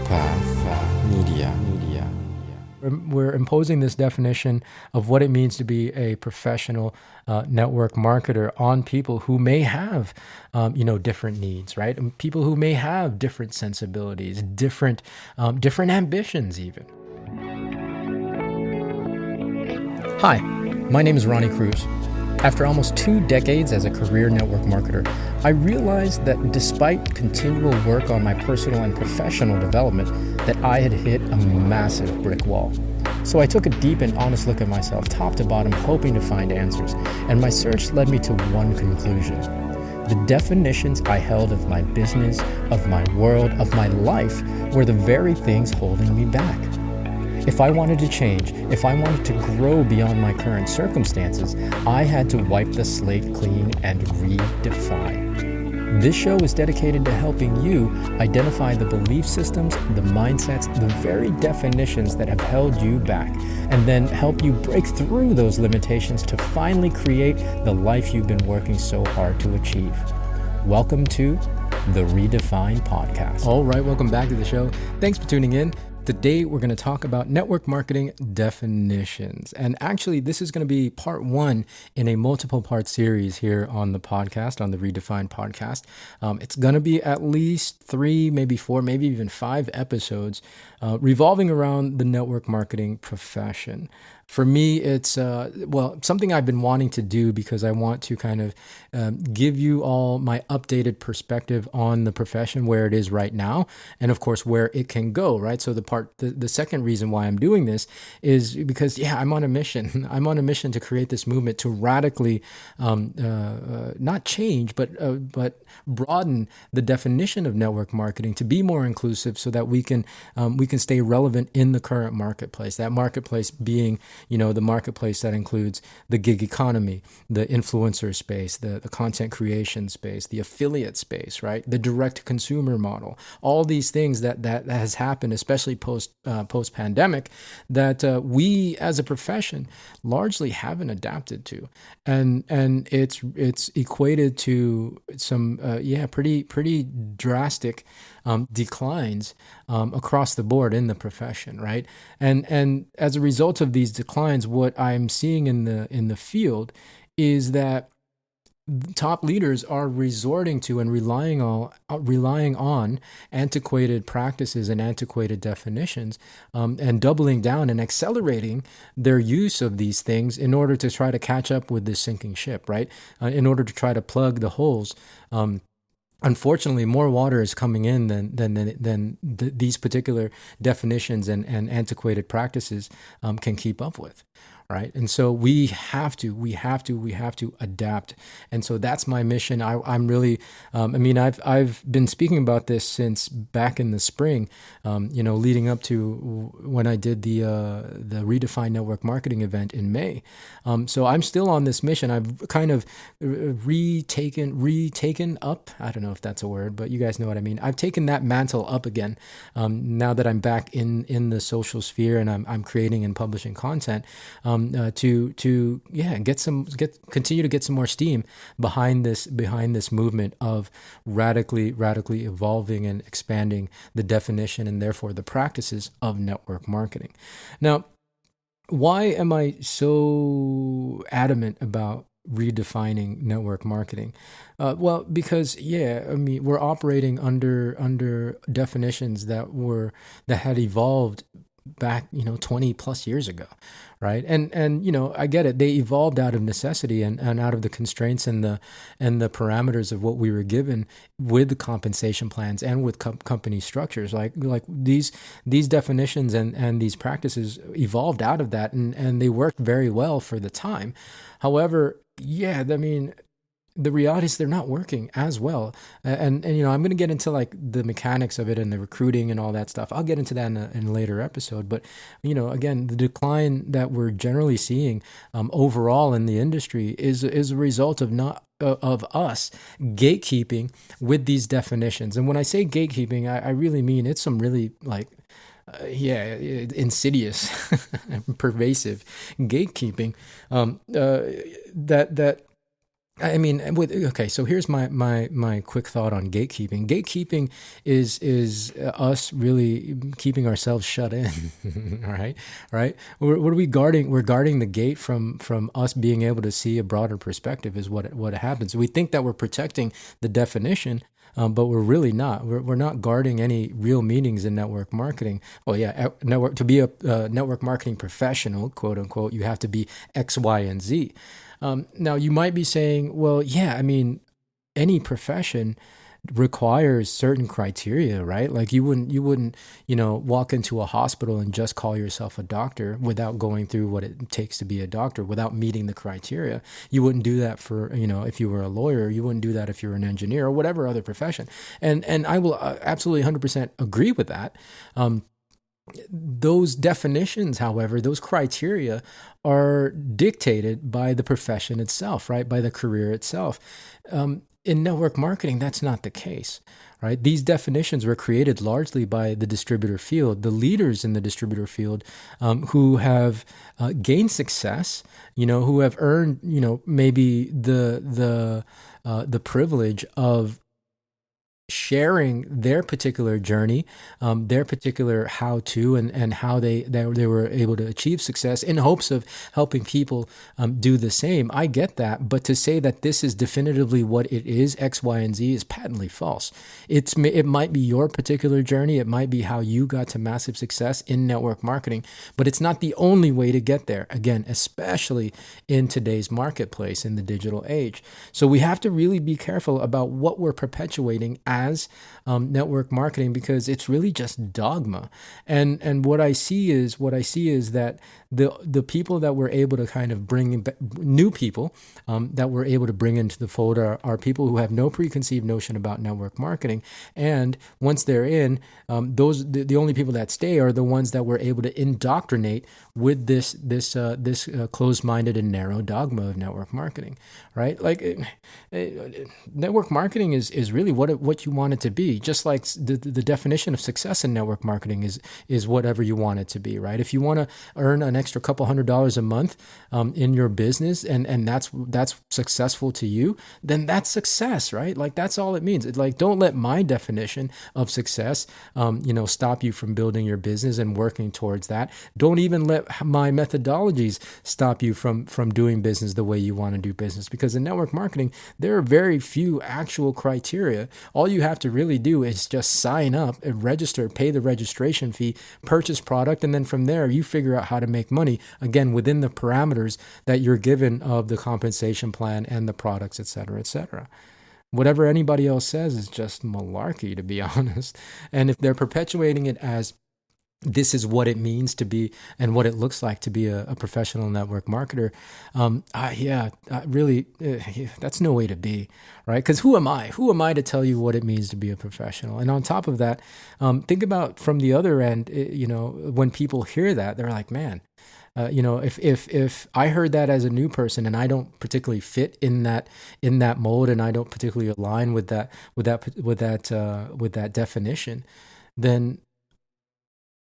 Media. We're imposing this definition of what it means to be a professional network marketer on people who may have, different needs, right? And people who may have different sensibilities, different ambitions, even. Hi, my name is Ronnie Cruz. After almost 2 decades as a career network marketer, I realized that despite continual work on my personal and professional development, that I had hit a massive brick wall. So I took a deep and honest look at myself, top to bottom, hoping to find answers, and my search led me to one conclusion. The definitions I held of my business, of my world, of my life were the very things holding me back. If I wanted to change, if I wanted to grow beyond my current circumstances, I had to wipe the slate clean and redefine. This show is dedicated to helping you identify the belief systems, the mindsets, the very definitions that have held you back, and then help you break through those limitations to finally create the life you've been working so hard to achieve. Welcome to the Redefined Podcast. All right, welcome back to the show. Thanks for tuning in. Today, we're going to talk about network marketing definitions. And actually, this is going to be part 1 in a multiple part series here on the podcast, on the Redefined Podcast. It's going to be at least 3, maybe 4, maybe even 5 episodes revolving around the network marketing profession. For me, it's, something I've been wanting to do because I want to kind of give you all my updated perspective on the profession, where it is right now, and of course, where it can go, right? So the second reason why I'm doing this is because, I'm on a mission. I'm on a mission to create this movement to radically, not change, but broaden the definition of network marketing to be more inclusive so that we can stay relevant in the current marketplace. That marketplace being, the marketplace that includes the gig economy, the influencer space, the content creation space, the affiliate space, right? The direct to consumer model, all these things that has happened, especially post pandemic, that we as a profession largely haven't adapted to. And it's equated to some, pretty drastic declines across the board in the profession, right? And as a result of these declines, what I'm seeing in the field is that top leaders are resorting to and relying on antiquated practices and antiquated definitions, and doubling down and accelerating their use of these things in order to try to catch up with this sinking ship, right? In order to try to plug the holes. Unfortunately, more water is coming in than these particular definitions and antiquated practices can keep up with, right? And so we have to adapt. And so that's my mission. I'm really, I've been speaking about this since back in the spring, leading up to when I did the Redefined Network Marketing event in May. So I'm still on this mission. I've kind of retaken up. I don't know if that's a word, but you guys know what I mean. I've taken that mantle up again now that I'm back in the social sphere and I'm creating and publishing content. Continue to get some more steam behind this movement of radically evolving and expanding the definition and therefore the practices of network marketing. Now, why am I so adamant about redefining network marketing? Because we're operating under definitions that had evolved back 20 plus years ago, right? And I get it, they evolved out of necessity and out of the constraints and the parameters of what we were given with the compensation plans and with company structures. Like these definitions and these practices evolved out of that, and they worked very well for the time. However, the reality is they're not working as well. And I'm going to get into like the mechanics of it and the recruiting and all that stuff. I'll get into that in a later episode. But, again, the decline that we're generally seeing overall in the industry is a result of of us gatekeeping with these definitions. And when I say gatekeeping, I really mean it's some really insidious, pervasive gatekeeping that I mean, okay. So here's my quick thought on gatekeeping. Gatekeeping is us really keeping ourselves shut in. All right, right. What are we guarding? We're guarding the gate from us being able to see a broader perspective. Is what happens. We think that we're protecting the definition. But we're really not. We're not guarding any real meanings in network marketing. Well, yeah, network to be a network marketing professional, quote unquote, you have to be X, Y, and Z. Now, you might be saying, well, yeah, I mean, any profession requires certain criteria, right? Like you wouldn't, walk into a hospital and just call yourself a doctor without going through what it takes to be a doctor, without meeting the criteria. You wouldn't do that for, if you were a lawyer, you wouldn't do that if you were an engineer or whatever other profession. And I will absolutely 100% agree with that. Those definitions, however, those criteria are dictated by the profession itself, right? By the career itself. In network marketing, that's not the case, right? These definitions were created largely by the distributor field, the leaders in the distributor field, who have gained success, who have earned, maybe the privilege of sharing their particular journey, their particular how-to, and how they were able to achieve success in hopes of helping people do the same. I get that, but to say that this is definitively what it is, X, Y, and Z, is patently false. It might be your particular journey, it might be how you got to massive success in network marketing, but it's not the only way to get there. Again, especially in today's marketplace, in the digital age. So we have to really be careful about what we're perpetuating as network marketing, because it's really just dogma. And what I see is that the people that we're able to kind of bring new people that we're able to bring into the fold are people who have no preconceived notion about network marketing. And once they're in, the only people that stay are the ones that we're able to indoctrinate with this closed-minded and narrow dogma of network marketing, right? Like network marketing is really what you want it to be. Just like the definition of success in network marketing is whatever you want it to be, right? If you want to earn an extra couple $100s a month in your business, and that's successful to you, then that's success, right? Like that's all it means. Like, don't let my definition of success stop you from building your business and working towards that. Don't even let my methodologies stop you from doing business the way you want to do business, because in network marketing there are very few actual criteria. All you have to really do is just sign up and register, pay the registration fee, purchase product, and then from there you figure out how to make money, again, within the parameters that you're given of the compensation plan and the products, et cetera, et cetera. Whatever anybody else says is just malarkey, to be honest. And if they're perpetuating it as this is what it means to be and what it looks like to be a professional network marketer, really, that's no way to be, right? Because who am I? Who am I to tell you what it means to be a professional? And on top of that, think about from the other end, when people hear that, they're like, man, if I heard that as a new person and I don't particularly fit in that mold, and I don't particularly align with that definition, then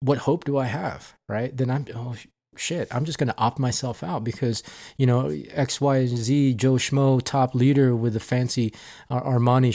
what hope do I have, right? Then I'm just going to opt myself out, because X, Y, Z, Joe Schmo, top leader with a fancy Armani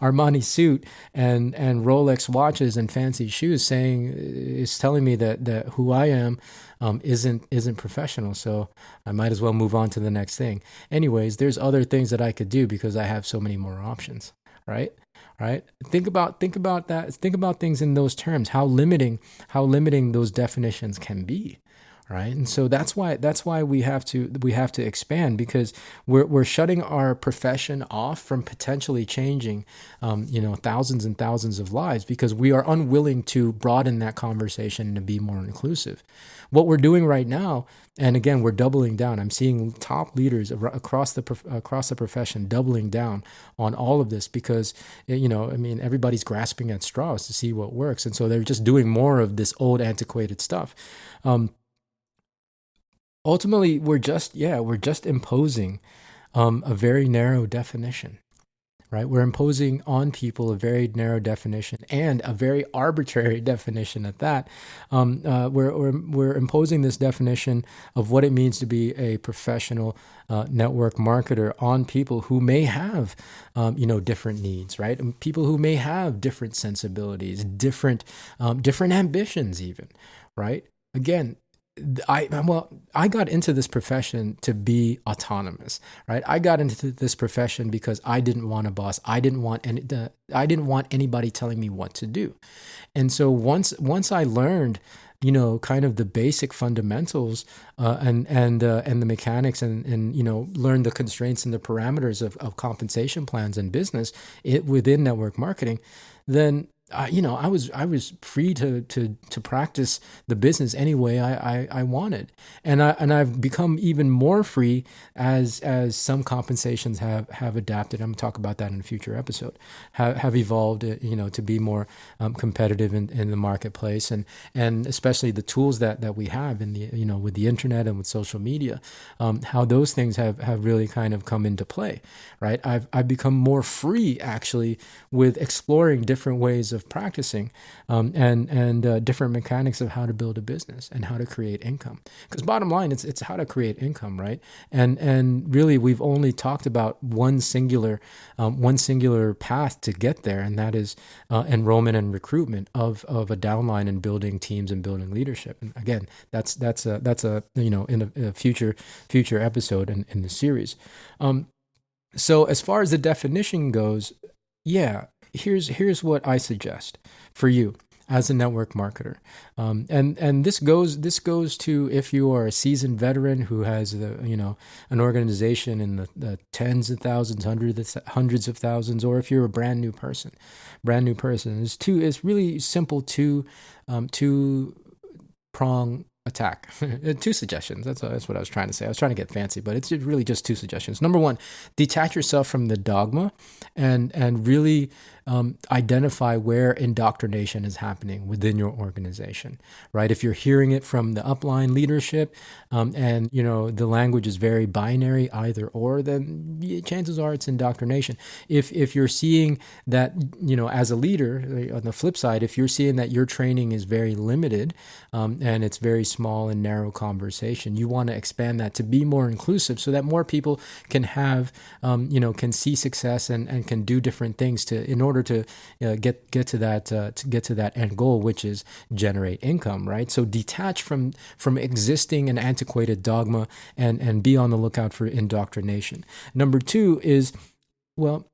Armani suit and Rolex watches and fancy shoes, is telling me that who I am isn't professional. So I might as well move on to the next thing. Anyways, there's other things that I could do because I have so many more options, right? Right. Think about that. Think about things in those terms, how limiting those definitions can be. Right. And so that's why we have to expand, because we're shutting our profession off from potentially changing, thousands and thousands of lives, because we are unwilling to broaden that conversation and to be more inclusive. What we're doing right now, and again, we're doubling down. I'm seeing top leaders across the profession doubling down on all of this, because everybody's grasping at straws to see what works, and so they're just doing more of this old antiquated stuff. Ultimately, we're just imposing a very narrow definition, right? We're imposing on people a very narrow definition and a very arbitrary definition at that. We're imposing this definition of what it means to be a professional network marketer on people who may have, different needs, right? And people who may have different sensibilities, different ambitions, even, right? Again, I got into this profession to be autonomous, right? I got into this profession because I didn't want a boss. I didn't want anybody telling me what to do. And so once I learned, kind of the basic fundamentals and the mechanics and learned the constraints and the parameters of compensation plans and business within network marketing, then I was free to practice the business any way I wanted, and I've become even more free as some compensations have adapted. I'm gonna talk about that in a future episode. Have evolved, to be more competitive in the marketplace, and especially the tools that we have in the with the internet and with social media, how those things have really kind of come into play, right? I've become more free actually with exploring different ways of practicing and different mechanics of how to build a business and how to create income. Because bottom line, it's how to create income, right? And really, we've only talked about one singular path to get there, and that is enrollment and recruitment of a downline and building teams and building leadership. And again, that's a in a future episode in the series. So as far as the definition goes, yeah, here's what I suggest for you as a network marketer, and this goes to if you are a seasoned veteran who has an organization in the tens of thousands, hundreds of thousands, or if you're a brand new person. It's really simple two prong attack. Two suggestions. That's what I was trying to say. I was trying to get fancy, but it's really just two suggestions. Number one, detach yourself from the dogma and really identify where indoctrination is happening within your organization, right? If you're hearing it from the upline leadership and the language is very binary, either or, then chances are it's indoctrination. If you're seeing that, as a leader, on the flip side, if you're seeing that your training is very limited and it's very small and narrow conversation, you want to expand that to be more inclusive so that more people can have, can see success and can do different things in order to get to that end goal, which is generate income, right? So detach from existing and antiquated dogma and be on the lookout for indoctrination. Number two is, well,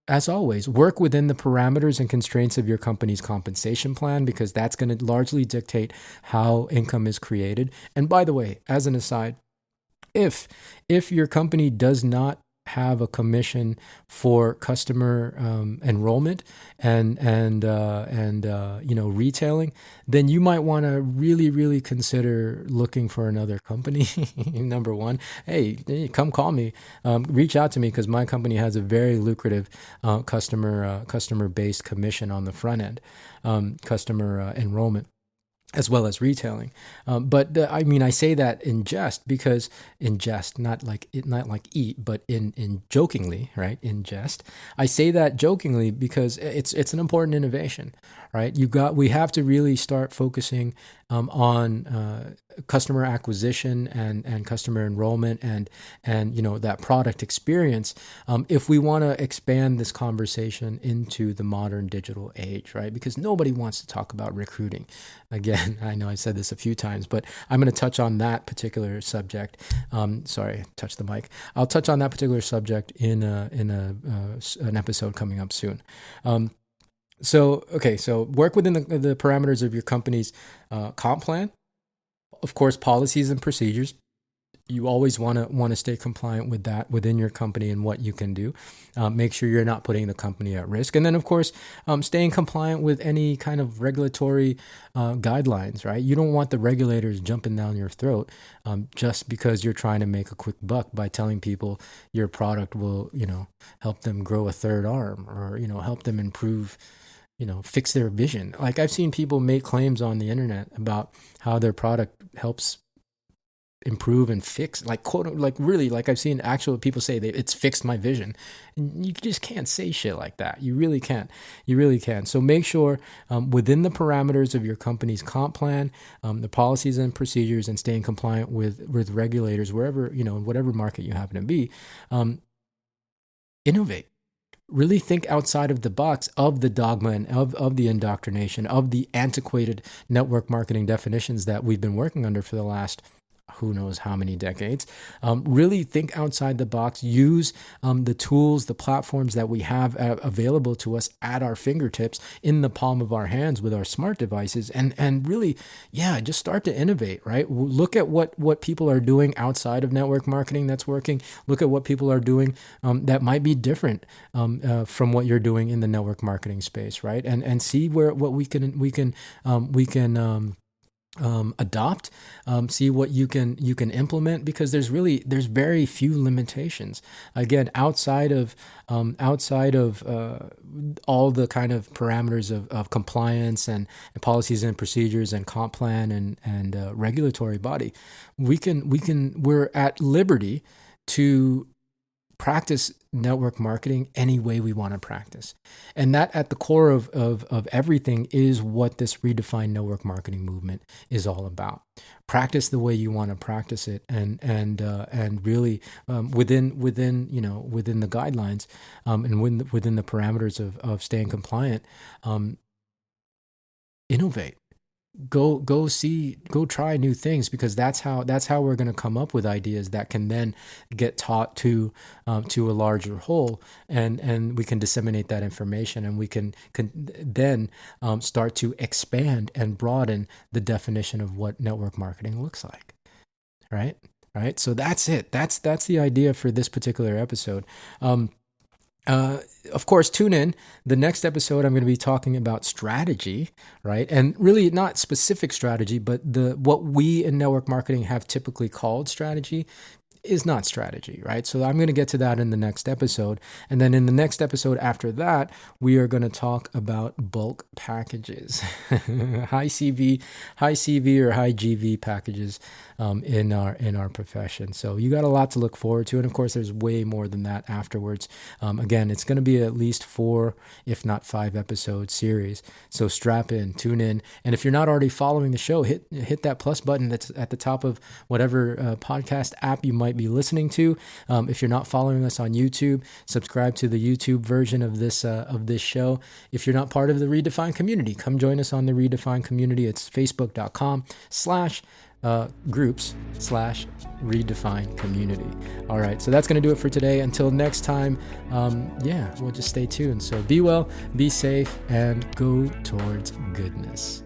as always, work within the parameters and constraints of your company's compensation plan, because that's going to largely dictate how income is created. And by the way, as an aside, if your company does not have a commission for customer enrollment and retailing, then you might want to really consider looking for another company. Number one, hey, come call me, reach out to me, because my company has a very lucrative customer based commission on the front end, customer enrollment, as well as retailing. But I say that in jest, because not like eat, but in jokingly, right? In jest. I say that jokingly because it's an important innovation, right? We have to really start focusing on customer acquisition and customer enrollment and that product experience if we want to expand this conversation into the modern digital age, right? Because nobody wants to talk about recruiting. Again, I know I said this a few times, but I'm going to touch on that particular subject. Sorry, touch the mic. I'll touch on that particular subject in an episode coming up soon. So work within the parameters of your company's comp plan. Of course, policies and procedures. You always want to stay compliant with that within your company and what you can do. Make sure you're not putting the company at risk. And then, of course, staying compliant with any kind of regulatory guidelines, right? You don't want the regulators jumping down your throat just because you're trying to make a quick buck by telling people your product will, help them grow a third arm or, help them improve, fix their vision. Like I've seen people make claims on the internet about how their product helps improve and fix, like quote, like really, like I've seen actual people say that it's fixed my vision. And you just can't say shit like that. You really can't. You really can. So make sure within the parameters of your company's comp plan, the policies and procedures, and staying compliant with regulators, wherever, whatever market you happen to be, innovate. Really think outside of the box of the dogma and of the indoctrination, of the antiquated network marketing definitions that we've been working under for the last who knows how many decades. Really think outside the box, use the tools, the platforms that we have available to us at our fingertips, in the palm of our hands with our smart devices, and really, just start to innovate, right? Look at what people are doing outside of network marketing that's working. Look at what people are doing that might be different from what you're doing in the network marketing space, right? And see what we can adopt, see what you can implement, because there's very few limitations. Again, outside of all the kind of parameters of compliance and policies and procedures and comp plan and regulatory body, we're at liberty to practice network marketing any way we want to practice. And that at the core of everything is what this redefined network marketing movement is all about. Practice the way you want to practice it, and really within the guidelines and within the parameters of staying compliant, innovate. Go try new things, because that's how we're going to come up with ideas that can then get taught to a larger whole, and we can disseminate that information, and we can then start to expand and broaden the definition of what network marketing looks like. Right. So that's it. That's the idea for this particular episode. Of course, tune in. The next episode, I'm going to be talking about strategy, right? And really not specific strategy, but what we in network marketing have typically called strategy is not strategy, right? So I'm going to get to that in the next episode. And then in the next episode after that, we are going to talk about bulk packages, high CV or high GV packages in our profession. So you got a lot to look forward to. And of course, there's way more than that afterwards. Again, it's going to be at least 4, if not 5 episode series. So strap in, tune in. And if you're not already following the show, hit that plus button that's at the top of whatever podcast app you might be listening to. If you're not following us on YouTube, subscribe to the YouTube version of this show. If you're not part of the Redefined community, come join us on the Redefined community. It's facebook.com/groups/Redefined community. All right, so that's going to do it for today. Until next time, we'll just stay tuned. So be well, be safe, and go towards goodness.